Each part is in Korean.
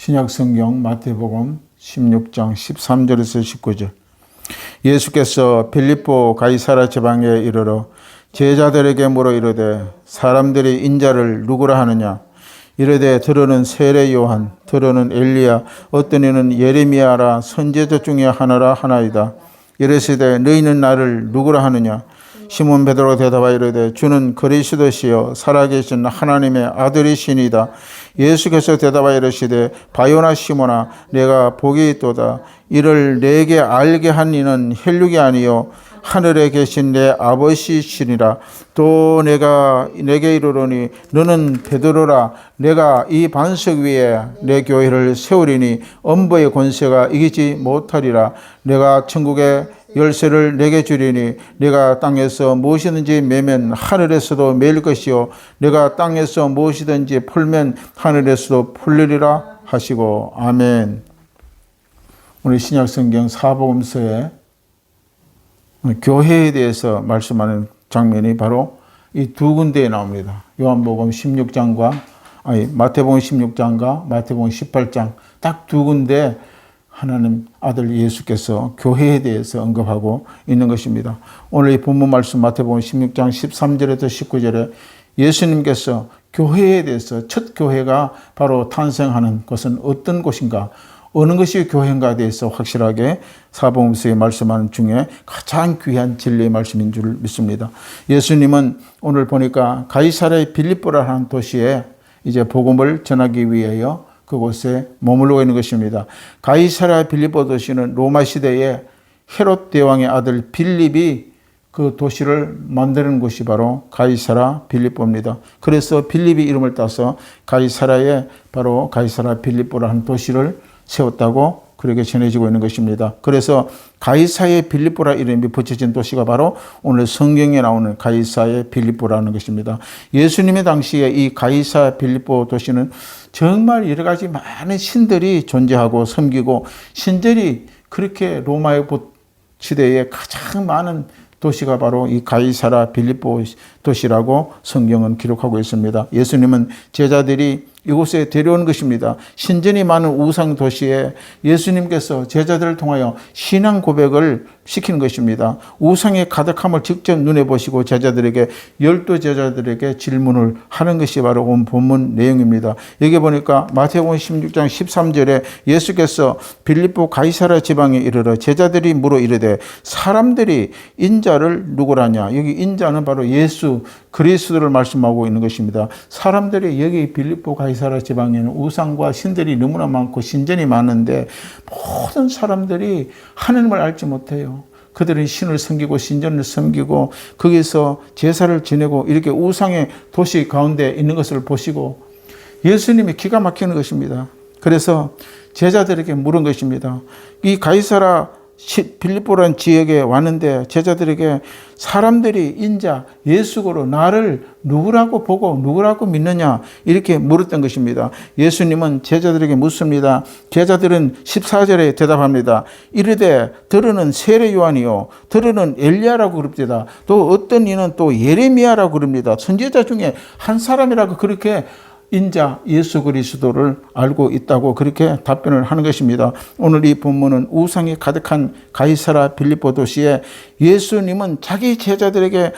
신약성경 마태복음 16장 13절에서 19절. 예수께서 빌립보 가이사랴 지방에 이르러 제자들에게 물어 이르되 사람들이 인자를 누구라 하느냐. 이르되 들으는 세례 요한, 들으는 엘리야, 어떤 이는 예레미야라 선지자 중에 하나라 하나이다. 이르시되 너희는 나를 누구라 하느냐. 시몬 베드로가 대답하여 이르되 주는 그리스도시요 살아계신 하나님의 아들이시니이다. 예수께서 대답하여 이르시되 바요나 시몬아 내가 복이 있도다. 이를 내게 알게 한 이는 혈육이 아니요 하늘에 계신 내 아버지시니라. 또 내가 내게 이르노니 너는 베드로라. 내가 이 반석 위에 내 교회를 세우리니 엄부의 권세가 이기지 못하리라. 내가 천국의 열쇠를 내게 주리니 내가 땅에서 무엇이든지 매면 하늘에서도 매일 것이요 내가 땅에서 무엇이든지 풀면 하늘에서도 풀리리라 하시고. 아멘. 오늘 신약성경 사복음서에 교회에 대해서 말씀하는 장면이 바로 이 두 군데에 나옵니다. 요한복음 16장과 마태복음 16장과 마태복음 18장 딱 두 군데 하나님 아들 예수께서 교회에 대해서 언급하고 있는 것입니다. 오늘 이 본문 말씀 마태복음 16장 13절에서 19절에 예수님께서 교회에 대해서 첫 교회가 바로 탄생하는 것은 어떤 곳인가, 어느 것이 교회인가에 대해서 확실하게 사복음서에 말씀하는 중에 가장 귀한 진리의 말씀인 줄 믿습니다. 예수님은 오늘 보니까 가이사랴 빌립보라는 도시에 이제 복음을 전하기 위하여 그곳에 머물러 있는 것입니다. 가이사랴 빌립보 도시는 로마 시대에 헤롯 대왕의 아들 빌립이 그 도시를 만드는 곳이 바로 가이사랴 빌립보입니다. 그래서 빌립이 이름을 따서 가이사랴에 바로 가이사랴 빌립보라는 도시를 세웠다고 그렇게 전해지고 있는 것입니다. 그래서 가이사랴 빌립보라 이름이 붙여진 도시가 바로 오늘 성경에 나오는 가이사랴 빌립보라는 것입니다. 예수님의 당시에 이 가이사랴 빌립보 도시는 정말 여러 가지 많은 신들이 존재하고 섬기고 신들이 그렇게 로마의 시대에 가장 많은 도시가 바로 이 가이사랴 빌립보 도시라고 성경은 기록하고 있습니다. 예수님은 제자들이 이곳에 데려온 것입니다. 신전이 많은 우상 도시에 예수님께서 제자들을 통하여 신앙 고백을 시키는 것입니다. 우상의 가득함을 직접 눈에 보시고 제자들에게 12제자들에게 질문을 하는 것이 바로 온 본문 내용입니다. 여기 보니까 마태복음 16장 13절에 예수께서 빌립보 가이사랴 지방에 이르러 제자들이 물어 이르되 사람들이 인자를 누구라냐. 여기 인자는 바로 예수 그리스도를 말씀하고 있는 것입니다. 사람들이 여기 빌립보 가이사랴 지방에는 우상과 신들이 너무나 많고 신전이 많은데 모든 사람들이 하나님을 알지 못해요. 그들은 신을 섬기고 신전을 섬기고 거기서 제사를 지내고 이렇게 우상의 도시 가운데 있는 것을 보시고 예수님이 기가 막히는 것입니다. 그래서 제자들에게 물은 것입니다. 이 가이사랴 빌립보라는 지역에 왔는데 제자들에게 사람들이 인자 예수로 나를 누구라고 보고 누구라고 믿느냐 이렇게 물었던 것입니다. 예수님은 제자들에게 묻습니다. 제자들은 14절에 대답합니다. 이르되 들으는 세례 요한이요 들으는 엘리야라고 그럽니다. 또 어떤 이는 또 예레미야라고 그럽니다. 선지자 중에 한 사람이라고 그렇게 인자 예수 그리스도를 알고 있다고 그렇게 답변을 하는 것입니다. 오늘 이 본문은 우상이 가득한 가이사랴 빌립보 도시에 예수님은 자기 제자들에게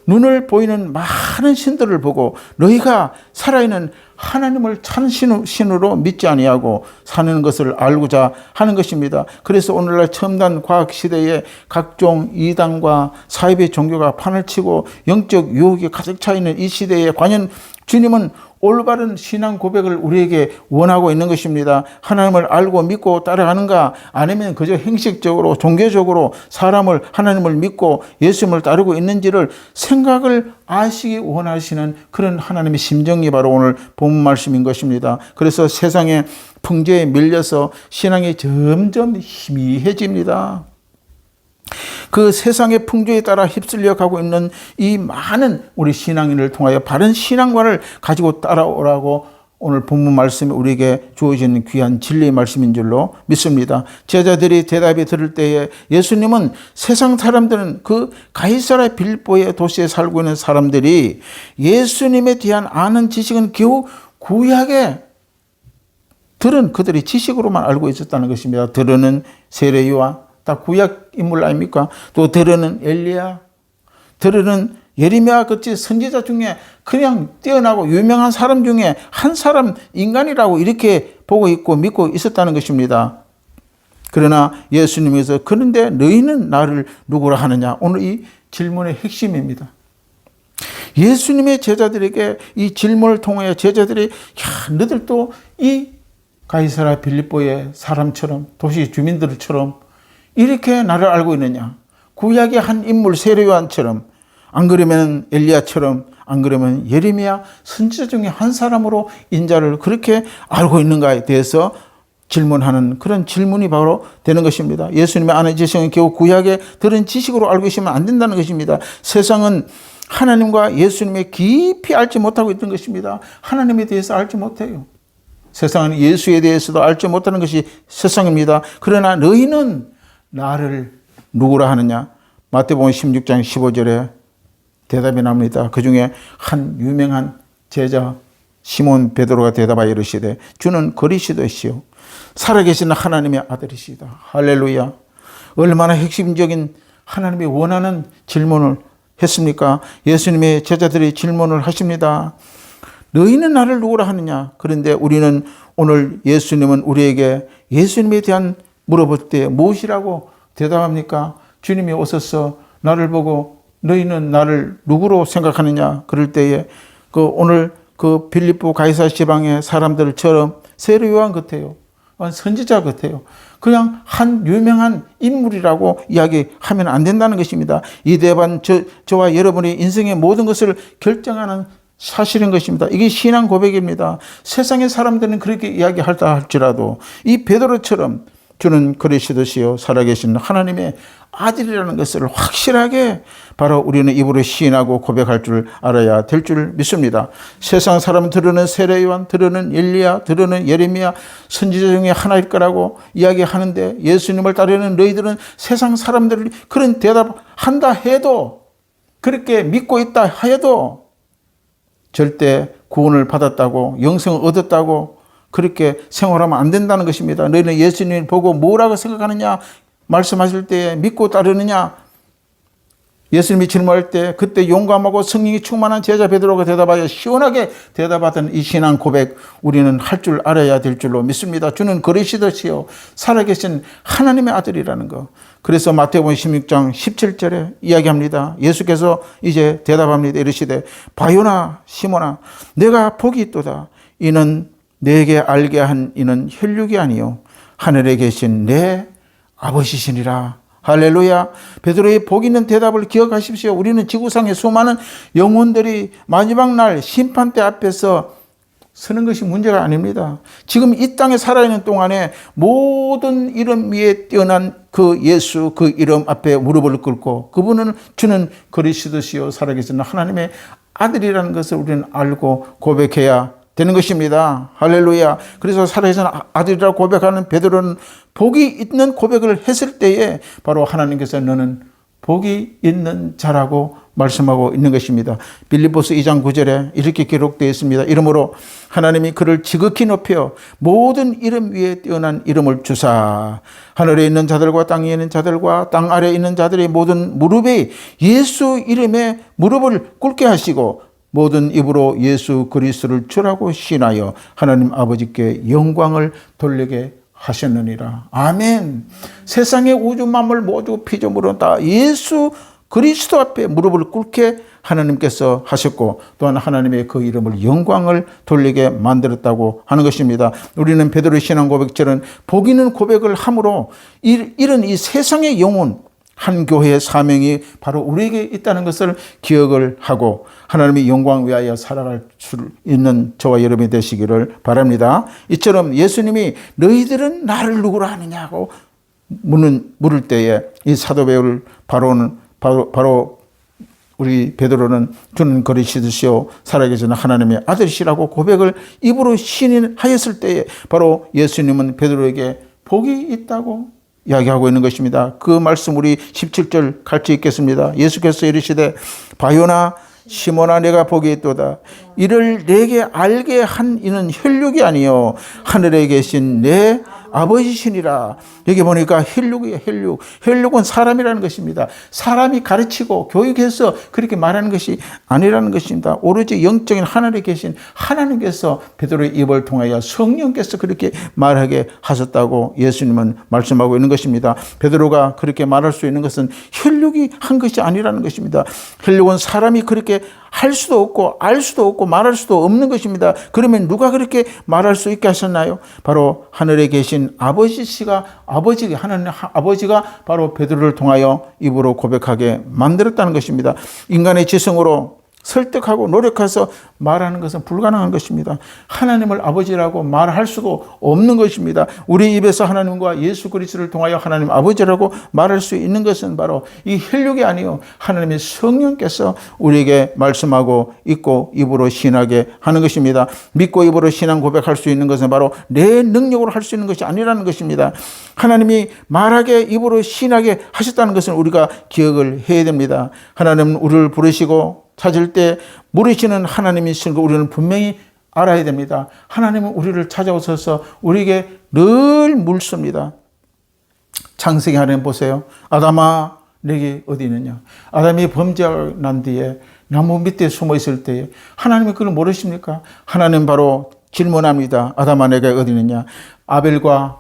눈을 보이는 많은 신들을 보고 너희가 살아있는 하나님을 참 신으로 믿지 아니하고 사는 것을 알고자 하는 것입니다. 그래서 오늘날 첨단 과학 시대에 각종 이단과 사이비 종교가 판을 치고 영적 유혹이 가득 차 있는 이 시대에 과연 주님은 올바른 신앙 고백을 우리에게 원하고 있는 것입니다. 하나님을 알고 믿고 따라가는가 아니면 그저 형식적으로 종교적으로 하나님을 믿고 예수님을 따르고 있는지를 생각을 아시기 원하시는 그런 하나님의 심정이 바로 오늘 본문 말씀인 것입니다. 그래서 세상의 풍조에 밀려서 신앙이 점점 희미해집니다. 그 세상의 풍조에 따라 휩쓸려 가고 있는 이 많은 우리 신앙인을 통하여 바른 신앙관을 가지고 따라오라고 오늘 본문 말씀이 우리에게 주어지는 귀한 진리의 말씀인 줄로 믿습니다. 제자들이 대답이 들을 때에 예수님은 세상 사람들은 그 가이사랴 빌립보의 도시에 살고 있는 사람들이 예수님에 대한 아는 지식은 겨우 구약의 들은 그들이 지식으로만 알고 있었다는 것입니다. 들은 세례요한, 다 구약 인물 아닙니까? 또 들은 엘리야, 들은 예레미야 같이 선지자 중에 그냥 뛰어나고 유명한 사람 중에 한 사람 인간이라고 이렇게 보고 있고 믿고 있었다는 것입니다. 그러나 예수님께서 그런데 너희는 나를 누구라 하느냐? 오늘 이 질문의 핵심입니다. 예수님의 제자들에게 이 질문을 통해 제자들이 너희들도 이 가이사랴 빌립보의 사람처럼 도시 주민들처럼 이렇게 나를 알고 있느냐? 구약의 한 인물 세례요한처럼, 안 그러면 엘리야처럼, 안 그러면 예레미야 선지자 중에 한 사람으로 인자를 그렇게 알고 있는가에 대해서 질문하는 그런 질문이 바로 되는 것입니다. 예수님의 아는 지식은 겨우 구약에 들은 지식으로 알고 있으면 안 된다는 것입니다. 세상은 하나님과 예수님의 깊이 알지 못하고 있던 것입니다. 하나님에 대해서 알지 못해요. 세상은 예수에 대해서도 알지 못하는 것이 세상입니다. 그러나 너희는 나를 누구라 하느냐? 마태복음 16장 15절에 대답이 납니다. 그 중에 한 유명한 제자 시몬 베드로가 대답하여 이르시되 주는 그리스도시요 살아계신 하나님의 아들이시다. 할렐루야. 얼마나 핵심적인 하나님이 원하는 질문을 했습니까? 예수님의 제자들이 질문을 하십니다. 너희는 나를 누구라 하느냐? 그런데 우리는 오늘 예수님은 우리에게 예수님에 대한 물어볼 때 무엇이라고 대답합니까? 주님이 오셔서 나를 보고 너희는 나를 누구로 생각하느냐? 그럴 때에 오늘 빌립보 가이사랴 지방의 사람들처럼 세례요한 같아요. 선지자 같아요. 그냥 한 유명한 인물이라고 이야기하면 안 된다는 것입니다. 이 대반 저와 여러분의 인생의 모든 것을 결정하는 사실인 것입니다. 이게 신앙 고백입니다. 세상의 사람들은 그렇게 이야기할다 할지라도 이 베드로처럼 주는 그리스도시요 살아계신 하나님의 아들이라는 것을 확실하게 바로 우리는 입으로 시인하고 고백할 줄 알아야 될 줄 믿습니다. 세상 사람은 들으는 세례요한, 들으는 엘리야, 들으는 예레미야 선지자 중에 하나일 거라고 이야기하는데 예수님을 따르는 너희들은 세상 사람들이 그런 대답한다 해도 그렇게 믿고 있다 해도 절대 구원을 받았다고 영생을 얻었다고 그렇게 생활하면 안 된다는 것입니다. 너희는 예수님을 보고 뭐라고 생각하느냐 말씀하실 때 믿고 따르느냐 예수님이 질문할 때 그때 용감하고 성령이 충만한 제자 베드로가 대답하여 시원하게 대답하던 이 신앙 고백 우리는 할 줄 알아야 될 줄로 믿습니다. 주는 그리스도시요 살아계신 하나님의 아들이라는 거. 그래서 마태복음 16장 17절에 이야기합니다. 예수께서 이제 대답합니다. 이르시되 바요나 시몬아 내가 복이 있도다. 이는 내게 알게 한 이는 혈육이 아니요 하늘에 계신 내 아버지시니라. 할렐루야. 베드로의 복 있는 대답을 기억하십시오. 우리는 지구상의 수많은 영혼들이 마지막 날 심판대 앞에서 서는 것이 문제가 아닙니다. 지금 이 땅에 살아있는 동안에 모든 이름 위에 뛰어난 그 예수 그 이름 앞에 무릎을 꿇고 그분은 주는 그리스도시요 살아계신 하나님의 아들이라는 것을 우리는 알고 고백해야 되는 것입니다. 할렐루야. 그래서 살아계신 아들이라고 고백하는 베드로는 복이 있는 고백을 했을 때에 바로 하나님께서 너는 복이 있는 자라고 말씀하고 있는 것입니다. 빌립보서 2장 9절에 이렇게 기록되어 있습니다. 이러므로 하나님이 그를 지극히 높여 모든 이름 위에 뛰어난 이름을 주사 하늘에 있는 자들과 땅에 있는 자들과 땅 아래에 있는 자들의 모든 무릎에 예수 이름에 무릎을 꿇게 하시고 모든 입으로 예수 그리스도를 주라고 신하여 하나님 아버지께 영광을 돌리게 하셨느니라. 아멘. 세상의 우주 만물 모두 피조물은 다 예수 그리스도 앞에 무릎을 꿇게 하나님께서 하셨고 또한 하나님의 그 이름을 영광을 돌리게 만들었다고 하는 것입니다. 우리는 베드로의 신앙 고백처럼 복 있는 고백을 함으로 이런 이 세상의 영혼 한 교회의 사명이 바로 우리에게 있다는 것을 기억을 하고 하나님의 영광 위하여 살아갈 수 있는 저와 여러분이 되시기를 바랍니다. 이처럼 예수님이 너희들은 나를 누구라 하느냐고 물을 때에 이 사도 바울 바로 우리 베드로는 주는 그리스도시요 살아계신 하나님의 아들이시라고 고백을 입으로 신인하였을 때에 바로 예수님은 베드로에게 복이 있다고 이야기하고 있는 것입니다. 그 말씀 우리 17절 같이 읽겠습니다. 예수께서 이르시되 바요나 시몬아 내가 복이 있도다. 이를 내게 알게 한 이는 혈육이 아니요 하늘에 계신 내 아버지시니라. 여기 보니까 혈육이에요. 혈육. 혈육은 사람이라는 것입니다. 사람이 가르치고 교육해서 그렇게 말하는 것이 아니라는 것입니다. 오로지 영적인 하늘에 계신 하나님께서 베드로의 입을 통하여 성령께서 그렇게 말하게 하셨다고 예수님은 말씀하고 있는 것입니다. 베드로가 그렇게 말할 수 있는 것은 혈육이 한 것이 아니라는 것입니다. 혈육은 사람이 그렇게 할 수도 없고 알 수도 없고 말할 수도 없는 것입니다. 그러면 누가 그렇게 말할 수 있게 하셨나요? 바로 하늘에 계신 아버지가 하나님 아버지가 바로 베드로를 통하여 입으로 고백하게 만들었다는 것입니다. 인간의 지성으로 설득하고 노력해서 말하는 것은 불가능한 것입니다. 하나님을 아버지라고 말할 수도 없는 것입니다. 우리 입에서 하나님과 예수 그리스도를 통하여 하나님 아버지라고 말할 수 있는 것은 바로 이 혈육이 아니요 하나님의 성령께서 우리에게 말씀하고 있고 입으로 신하게 하는 것입니다. 믿고 입으로 신앙 고백할 수 있는 것은 바로 내 능력으로 할 수 있는 것이 아니라는 것입니다. 하나님이 말하게 입으로 신하게 하셨다는 것을 우리가 기억을 해야 됩니다. 하나님은 우리를 부르시고 찾을 때 물으시는 하나님이신 걸 우리는 분명히 알아야 됩니다. 하나님은 우리를 찾아오셔서 우리에게 늘 묻습니다. 창세기 하나님 보세요. 아담아 내게 어디 있느냐. 아담이 범죄를 난 뒤에 나무 밑에 숨어 있을 때에 하나님이 그걸 모르십니까? 하나님 바로 질문합니다. 아담아 내게 어디 있느냐. 아벨과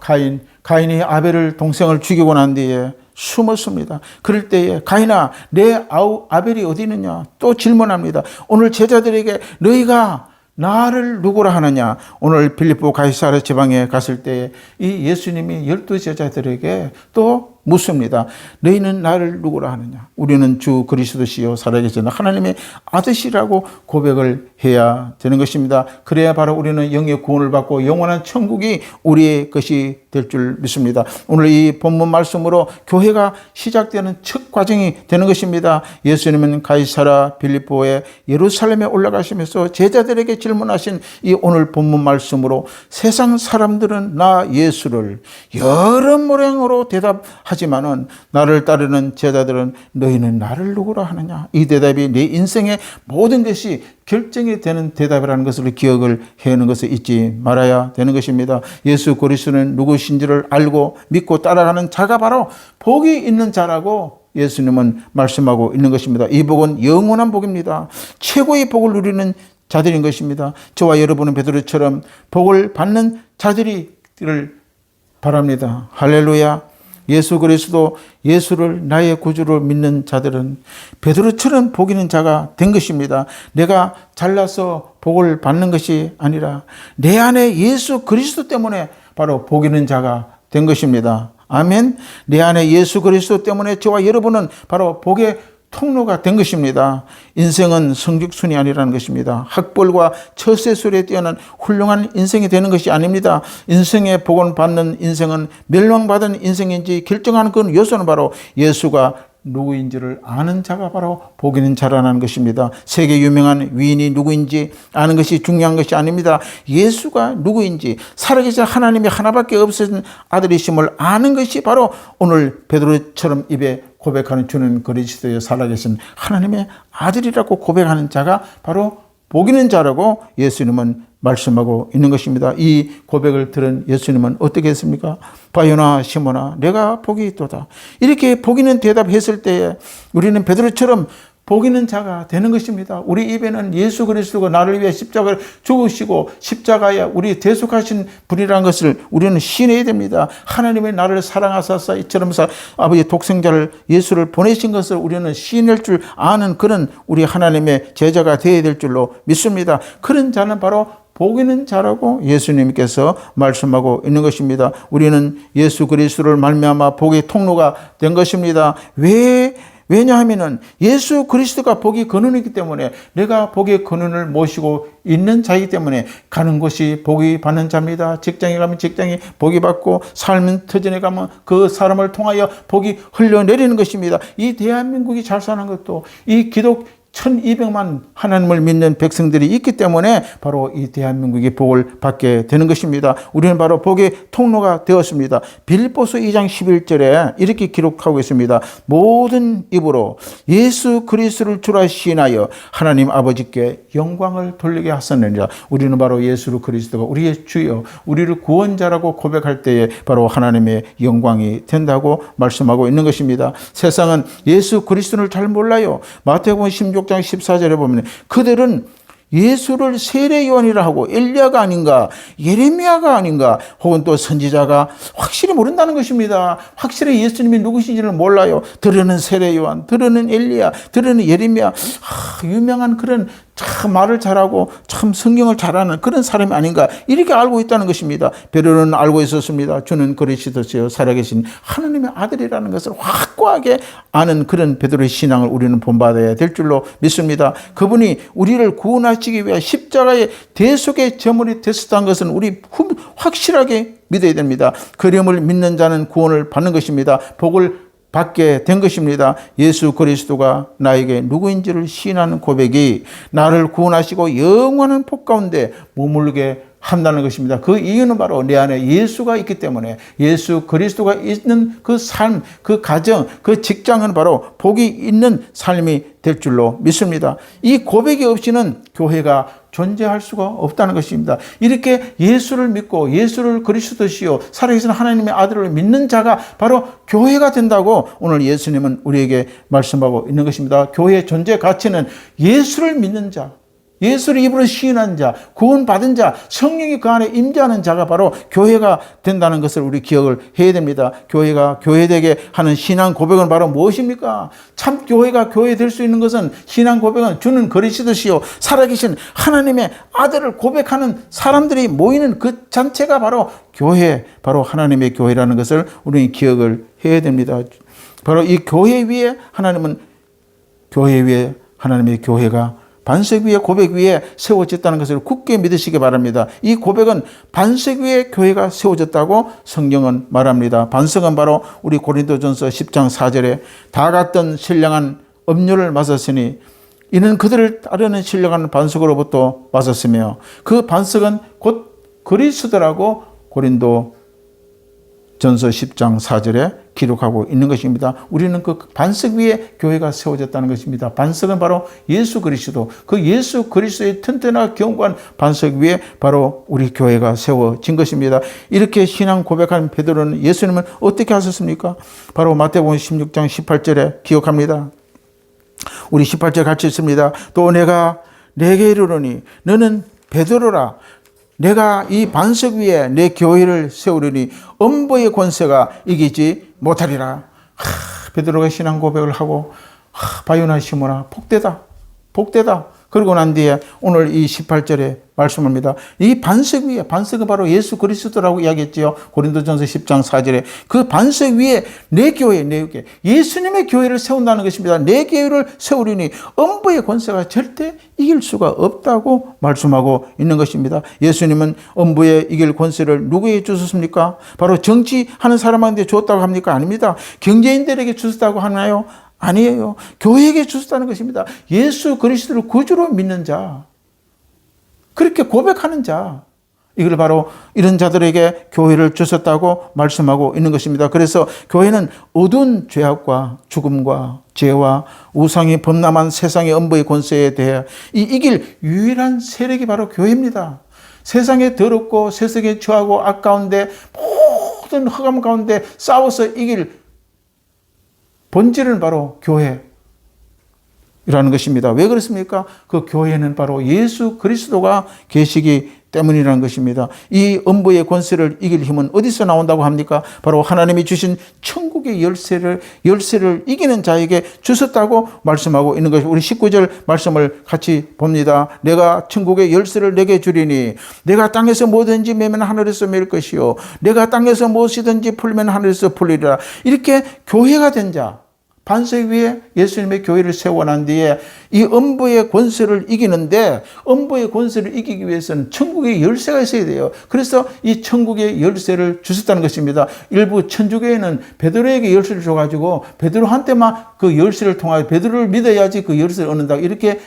가인이 아벨을 동생을 죽이고 난 뒤에 숨었습니다. 그럴 때에 가인아 내 아벨이 어디 있느냐 또 질문합니다. 오늘 제자들에게 너희가 나를 누구라 하느냐. 오늘 빌립보 가이사랴 지방에 갔을 때에 이 예수님이 12 제자들에게 또 묻습니다. 너희는 나를 누구라 하느냐. 우리는 주 그리스도시요 살아계신 하나님의 아들이라고 고백을 해야 되는 것입니다. 그래야 바로 우리는 영의 구원을 받고 영원한 천국이 우리의 것이 될 줄 믿습니다. 오늘 이 본문 말씀으로 교회가 시작되는 첫 과정이 되는 것입니다. 예수님은 가이사랴 빌립보에 예루살렘에 올라가시면서 제자들에게 질문하신 이 오늘 본문 말씀으로 세상 사람들은 나 예수를 여러 모양으로 대답하지만은 나를 따르는 제자들은 너희는 나를 누구라 하느냐. 이 대답이 내 인생의 모든 것이 결정이 되는 대답이라는 것을 기억을 해야 하는 것을 잊지 말아야 되는 것입니다. 예수 그리스도는 누구신지를 알고 믿고 따라가는 자가 바로 복이 있는 자라고 예수님은 말씀하고 있는 것입니다. 이 복은 영원한 복입니다. 최고의 복을 누리는 자들인 것입니다. 저와 여러분은 베드로처럼 복을 받는 자들이기를 바랍니다. 할렐루야. 예수 그리스도 예수를 나의 구주로 믿는 자들은 베드로처럼 복 있는 자가 된 것입니다. 내가 잘나서 복을 받는 것이 아니라 내 안에 예수 그리스도 때문에 바로 복 있는 자가 된 것입니다. 아멘. 내 안에 예수 그리스도 때문에 저와 여러분은 바로 복의 통로가 된 것입니다. 인생은 성적순이 아니라는 것입니다. 학벌과 처세술에 뛰어난 훌륭한 인생이 되는 것이 아닙니다. 인생의 복을 받는 인생은 멸망받은 인생인지 결정하는 그 요소는 바로 예수가 누구인지를 아는 자가 바로 복 있는 자라는 것입니다. 세계 유명한 위인이 누구인지 아는 것이 중요한 것이 아닙니다. 예수가 누구인지 살아계신 하나님이 하나밖에 없으신 아들이심을 아는 것이 바로 오늘 베드로처럼 입에 고백하는 주는 그리스도의 살아계신 하나님의 아들이라고 고백하는 자가 바로 복 있는 자라고 예수님은 말씀하고 있는 것입니다. 이 고백을 들은 예수님은 어떻게 했습니까? 바요나 시몬아 내가 복이 있도다. 이렇게 복 있는 대답했을 때에 우리는 베드로처럼 복 있는 자가 되는 것입니다. 우리 입에는 예수 그리스도가 나를 위해 십자가를 죽으시고 십자가에 우리 대속하신 분이라는 것을 우리는 신해야 됩니다. 하나님의 나를 사랑하사서 이처럼 아버지 독생자를 예수를 보내신 것을 우리는 신할 줄 아는 그런 우리 하나님의 제자가 되어야 될 줄로 믿습니다. 그런 자는 바로 복 있는 자라고 예수님께서 말씀하고 있는 것입니다. 우리는 예수 그리스도를 말미암아 복의 통로가 된 것입니다. 왜냐하면 예수 그리스도가 복의 근원이기 때문에 내가 복의 근원을 모시고 있는 자이기 때문에 가는 곳이 복이 받는 자입니다. 직장에 가면 직장이 복이 받고 삶은 터전에 가면 그 사람을 통하여 복이 흘러내리는 것입니다. 이 대한민국이 잘 사는 것도 이 1200만 하나님을 믿는 백성들이 있기 때문에 바로 이 대한민국이 복을 받게 되는 것입니다. 우리는 바로 복의 통로가 되었습니다. 빌립보서 2장 11절에 이렇게 기록하고 있습니다. 모든 입으로 예수 그리스도를 주라 시인하여 하나님 아버지께 영광을 돌리게 하셨느니라. 우리는 바로 예수 그리스도가 우리의 주여, 우리를 구원자라고 고백할 때에 바로 하나님의 영광이 된다고 말씀하고 있는 것입니다. 세상은 예수 그리스도를 잘 몰라요. 마태복음 16장 14절에 보면 그들은 예수를 세례 요한이라 하고 엘리야가 아닌가, 예레미야가 아닌가, 혹은 또 선지자가 확실히 모른다는 것입니다. 확실히 예수님이 누구신지를 몰라요. 들으는 세례 요한, 들으는 엘리야, 들으는 예레미야, 유명한 그런 참 말을 잘하고 참 성경을 잘하는 그런 사람이 아닌가, 이렇게 알고 있다는 것입니다. 베드로는 알고 있었습니다. 주는 그리스도시요 살아계신 하나님의 아들이라는 것을 확고하게 아는 그런 베드로의 신앙을 우리는 본받아야 될 줄로 믿습니다. 그분이 우리를 구원하시기 위해 십자가의 대속의 제물이 되셨다는 것은 우리 확실하게 믿어야 됩니다. 그림을 믿는 자는 구원을 받는 것입니다. 복을 받게 된 것입니다. 예수 그리스도가 나에게 누구인지를 시인하는 고백이 나를 구원하시고 영원한 복 가운데 머물게 한다는 것입니다. 그 이유는 바로 내 안에 예수가 있기 때문에, 예수 그리스도가 있는 그 삶, 그 가정, 그 직장은 바로 복이 있는 삶이 될 줄로 믿습니다. 이 고백이 없이는 교회가 존재할 수가 없다는 것입니다. 이렇게 예수를 믿고 예수를 그리스도시요 살아계신 하나님의 아들을 믿는 자가 바로 교회가 된다고 오늘 예수님은 우리에게 말씀하고 있는 것입니다. 교회의 존재 가치는 예수를 믿는 자, 예수를 입으로 시인한 자, 구원받은 자, 성령이 그 안에 임재하는 자가 바로 교회가 된다는 것을 우리 기억을 해야 됩니다. 교회가 교회되게 하는 신앙 고백은 바로 무엇입니까? 참 교회가 교회될 수 있는 것은, 신앙 고백은 주는 그리스도시요 살아계신 하나님의 아들을 고백하는 사람들이 모이는 그 잔체가 바로 교회, 바로 하나님의 교회라는 것을 우리는 기억을 해야 됩니다. 바로 이 교회 위에 하나님은, 교회 위에 하나님의 교회가 반석 위에, 고백 위에 세워졌다는 것을 굳게 믿으시기 바랍니다. 이 고백은 반석 위에 교회가 세워졌다고 성경은 말합니다. 반석은 바로 우리 고린도전서 10장 4절에 다 같던 신령한 음료를 마셨으니 이는 그들을 따르는 신령한 반석으로부터 마셨으며 그 반석은 곧 그리스도라고 고린도 전서 10장 4절에 기록하고 있는 것입니다. 우리는 그 반석 위에 교회가 세워졌다는 것입니다. 반석은 바로 예수 그리스도, 그 예수 그리스도의 튼튼하고 견고한 반석 위에 바로 우리 교회가 세워진 것입니다. 이렇게 신앙 고백한 베드로는 예수님은 어떻게 하셨습니까? 바로 마태복음 16장 18절에 기억합니다. 우리 18절 같이 있습니다. 또 내가 내게 이르노니 너는 베드로라. 내가 이 반석 위에 내 교회를 세우려니 음부의 권세가 이기지 못하리라. 베드로가 신앙 고백을 하고 바요나 시모나 복되다, 복되다. 그러고 난 뒤에 오늘 이 18절에 말씀합니다. 이 반석 위에, 반석은 바로 예수 그리스도라고 이야기했지요. 고린도전서 10장 4절에 그 반석 위에 내 교회, 내 교회, 예수님의 교회를 세운다는 것입니다. 내 교회를 세우려니 음부의 권세가 절대 이길 수가 없다고 말씀하고 있는 것입니다. 예수님은 음부에 이길 권세를 누구에게 주셨습니까? 바로 정치하는 사람한테 줬다고 합니까? 아닙니다. 경제인들에게 주셨다고 하나요? 아니에요. 교회에게 주셨다는 것입니다. 예수 그리스도를 구주로 믿는 자, 그렇게 고백하는 자, 이걸 바로 이런 자들에게 교회를 주셨다고 말씀하고 있는 것입니다. 그래서 교회는 어두운 죄악과 죽음과 죄와 우상이 범람한 세상의 음부의 권세에 대해 이길 유일한 세력이 바로 교회입니다. 세상에 더럽고 세상에 처하고 악 가운데 모든 흑암 가운데 싸워서 이길 본질은 바로 교회라는 것입니다. 왜 그렇습니까? 그 교회는 바로 예수 그리스도가 계시기 때문이라는 것입니다. 이 음부의 권세를 이길 힘은 어디서 나온다고 합니까? 바로 하나님이 주신 천국의 열쇠를 이기는 자에게 주셨다고 말씀하고 있는 것입니다. 우리 19절 말씀을 같이 봅니다. 내가 천국의 열쇠를 내게 주리니 내가 땅에서 뭐든지 매면 하늘에서 맬 것이요 내가 땅에서 무엇이든지 풀면 하늘에서 풀리리라. 이렇게 교회가 된 자, 반석 위에 예수님의 교회를 세워난 뒤에 이 음부의 권세를 이기는데, 음부의 권세를 이기기 위해서는 천국의 열쇠가 있어야 돼요. 그래서 이 천국의 열쇠를 주셨다는 것입니다. 일부 천주교회는 베드로에게 열쇠를 줘가지고 베드로한테만 그 열쇠를 통하여 베드로를 믿어야지 그 열쇠를 얻는다, 이렇게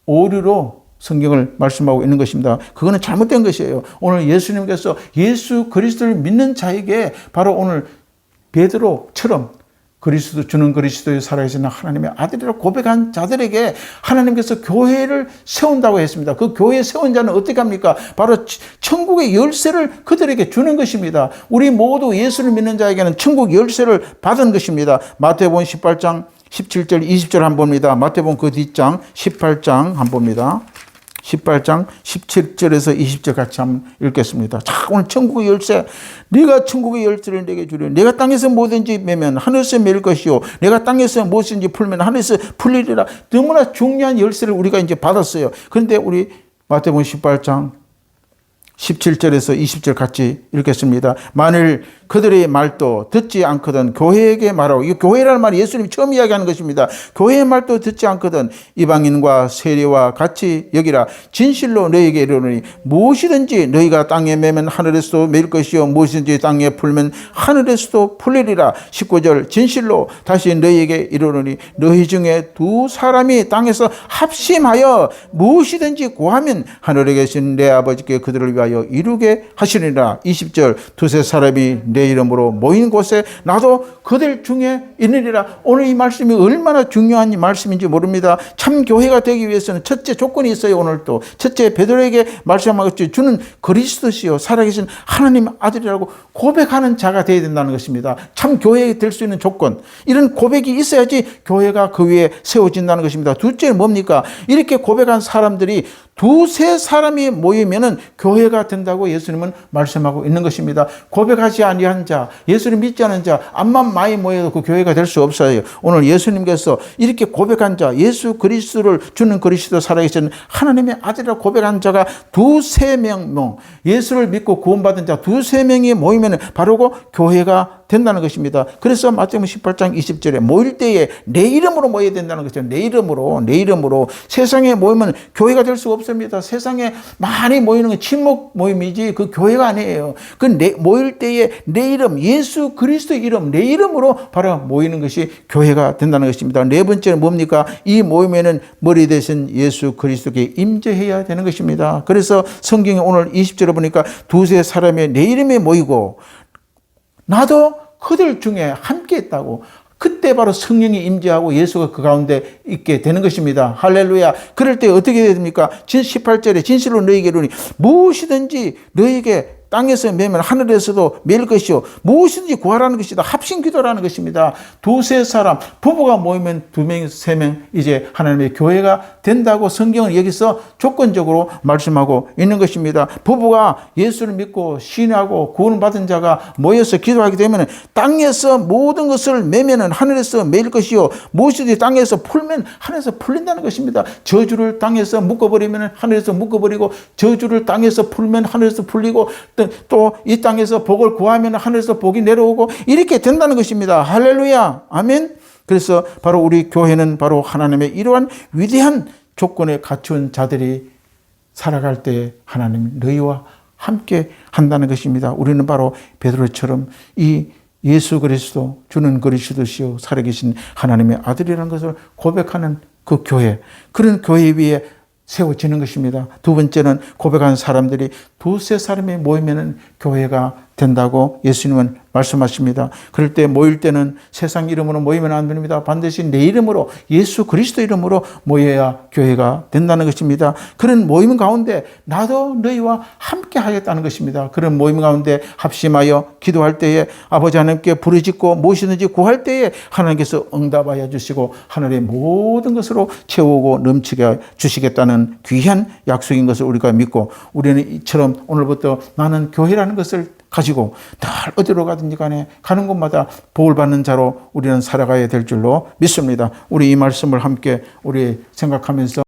오류로 성경을 말씀하고 있는 것입니다. 그거는 잘못된 것이에요. 오늘 예수님께서 예수 그리스도를 믿는 자에게 바로 오늘 베드로처럼 그리스도, 주는 그리스도의 살아계신 하나님의 아들이라 고백한 자들에게 하나님께서 교회를 세운다고 했습니다. 그 교회 세운 자는 어떻게 합니까? 바로 천국의 열쇠를 그들에게 주는 것입니다. 우리 모두 예수를 믿는 자에게는 천국 열쇠를 받은 것입니다. 마태복음 18장 17절 20절 한번 봅니다. 마태복음 그 뒷장 18장 한번 봅니다. 18장 17절에서 20절 같이 한번 읽겠습니다. 자, 오늘 천국의 열쇠. 네가 천국의 열쇠를 내게 주리니 내가 땅에서 뭐든지 매면 하늘에서 매일 것이요 내가 땅에서 무엇인지 풀면 하늘에서 풀리리라. 너무나 중요한 열쇠를 우리가 이제 받았어요. 그런데 우리 마태복음 18장 17절에서 20절 같이 읽겠습니다. 만일 그들의 말도 듣지 않거든 교회에게 말하고, 이 교회라는 말이 예수님이 처음 이야기하는 것입니다. 교회의 말도 듣지 않거든 이방인과 세리와 같이 여기라. 진실로 너희에게 이르노니 무엇이든지 너희가 땅에 매면 하늘에서도 매일 것이요 무엇이든지 땅에 풀면 하늘에서도 풀리리라. 19절 진실로 다시 너희에게 이르노니 너희 중에 두 사람이 땅에서 합심하여 무엇이든지 구하면 하늘에 계신 내 아버지께 그들을 위하여 이루게 하시리라. 20절 두세 사람이 내 이름으로 모인 곳에 나도 그들 중에 있느니라. 오늘 이 말씀이 얼마나 중요한 말씀인지 모릅니다. 참 교회가 되기 위해서는 첫째 조건이 있어요. 오늘 또 첫째 베드로에게 말씀하겠죠. 주는 그리스도시요 살아계신 하나님 아들이라고 고백하는 자가 되어야 된다는 것입니다. 참 교회에 될 수 있는 조건, 이런 고백이 있어야지 교회가 그 위에 세워진다는 것입니다. 둘째는 뭡니까? 이렇게 고백한 사람들이 두세 사람이 모이면은 교회가 된다고 예수님은 말씀하고 있는 것입니다. 고백하지 아니한 자, 예수를 믿지 않은 자, 암만 많이 모여도 그 교회가 될 수 없어요. 오늘 예수님께서 이렇게 고백한 자, 예수 그리스도를 주는 그리스도 살아계신 하나님의 아들이라고 고백한 자가 두세 명, 예수를 믿고 구원받은 자 두세 명이 모이면 바로 그 교회가 된다는 것입니다. 그래서 마태복음 18장 20절에 모일 때에 내 이름으로 모여야 된다는 것이죠. 내 이름으로 세상에 모이면 교회가 될 수 없습니다. 세상에 많이 모이는 건 친목 모임이지 그 교회가 아니에요. 그 모일 때에 내 이름, 예수 그리스도 이름, 내 이름으로 바로 모이는 것이 교회가 된다는 것입니다. 네 번째는 뭡니까? 이 모임에는 머리 대신 예수 그리스도께 임재해야 되는 것입니다. 그래서 성경에 오늘 20절에 보니까 두세 사람이 내 이름에 모이고 나도 그들 중에 함께 있다고. 그때 바로 성령이 임재하고 예수가 그 가운데 있게 되는 것입니다. 할렐루야. 그럴 때 어떻게 됩니까? 18절에 진실로 너희에게 이르노니 무엇이든지 너희에게 땅에서 매면 하늘에서도 매일 것이요 무엇이든지 구하라는 것이다. 합심 기도라는 것입니다. 두세 사람, 부부가 모이면 두 명, 세 명 이제 하나님의 교회가 된다고 성경은 여기서 조건적으로 말씀하고 있는 것입니다. 부부가 예수를 믿고 신뢰하고 구원받은 자가 모여서 기도하게 되면 땅에서 모든 것을 매면 하늘에서 매일 것이요 무엇이든지 땅에서 풀면 하늘에서 풀린다는 것입니다. 저주를 땅에서 묶어버리면 하늘에서 묶어버리고, 저주를 땅에서 풀면 하늘에서 풀리고, 또 이 땅에서 복을 구하면 하늘에서 복이 내려오고 이렇게 된다는 것입니다. 할렐루야. 아멘. 그래서 바로 우리 교회는 바로 하나님의 이러한 위대한 조건에 갖춘 자들이 살아갈 때 하나님 너희와 함께 한다는 것입니다. 우리는 바로 베드로처럼 이 예수 그리스도 주는 그리스도시요 살아계신 하나님의 아들이라는 것을 고백하는 그 교회, 그런 교회 위에 세워지는 것입니다. 두 번째는 고백한 사람들이 두세 사람이 모이면 교회가 된다고 예수님은 말씀하십니다. 그럴 때 모일 때는 세상 이름으로 모이면 안 됩니다. 반드시 내 이름으로, 예수 그리스도 이름으로 모여야 교회가 된다는 것입니다. 그런 모임 가운데 나도 너희와 함께 하겠다는 것입니다. 그런 모임 가운데 합심하여 기도할 때에 아버지 하나님께 부르짖고 무엇이든지 구할 때에 하나님께서 응답하여 주시고 하늘의 모든 것으로 채우고 넘치게 주시겠다는 귀한 약속인 것을 우리가 믿고, 우리는 이처럼 오늘부터 나는 교회라는 것을 가지고 늘 어디로 가든지 간에 가는 곳마다 복을 받는 자로 우리는 살아가야 될 줄로 믿습니다. 우리 이 말씀을 함께 우리 생각하면서